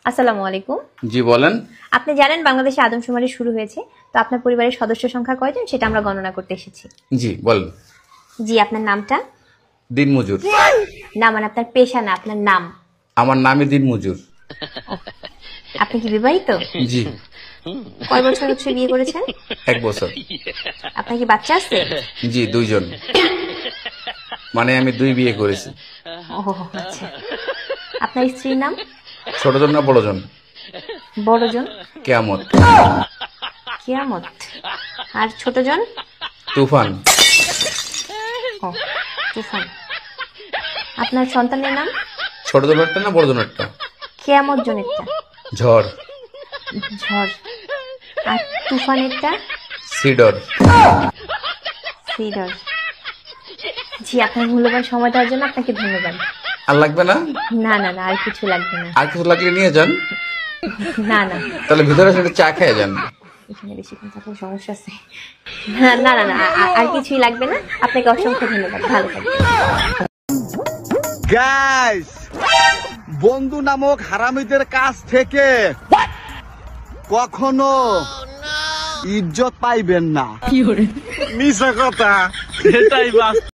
আসসালামু আলাইকুম। জি বলেন। আপনি জানেন বাংলাদেশে আদমশুমারি শুরু হয়েছে, তো আপনার পরিবারের সদস্য সংখ্যা কয়জন সেটা আমরা গণনা করতে এসেছি। জি বলেন। জি, আপনার নামটা? দিনমজুর। না, মানে আপনার পেশা না, আপনার নাম। আমার নামই দিনমজুর। আপনি কি বিবাহিত? জি। কয় বছর হচ্ছে বিয়ে করেছেন? 1 বছর। আপনার কি বাচ্চা আছে? জি 2 জন। মানে আমি 2 বিয়ে করেছি। ও আচ্ছা। আপনার স্ত্রীর নাম? ছোটজন না বড়জন? বড়জন। কেয়ামত। কিয়ামত। আর ছোটজন? তুফান। ও তুফান। আপনার সন্তানের নাম? ছোটজনেরটা না বড়জনেরটা? কিয়ামত জনেরটা? ঝড়। ঝড়। আর তুফানেরটা? সিডর। সিডর। জি, আপনার মূল্যবান সময় দেওয়ার জন্য আপনাকে ধন্যবাদ। আর লাগবে না? না না না, আর কিছু লাগবে না। আর কিছু লাগলে নিয়ে যান। না না, তাহলে ভিতরে এসে চা খেয়ে যান। এখানে বেশিক্ষণ থাকলে সমস্যা আছে। না না না না, আর কিছুই লাগবে না। আপনাকে অসংখ্য ধন্যবাদ, ভালো থাকবেন। গাইস, বন্ধু নামক হারামিদের কাছ থেকে কখনো ইজ্জত পাইবেন না। মিছা কথা, এটাই বাস্তব।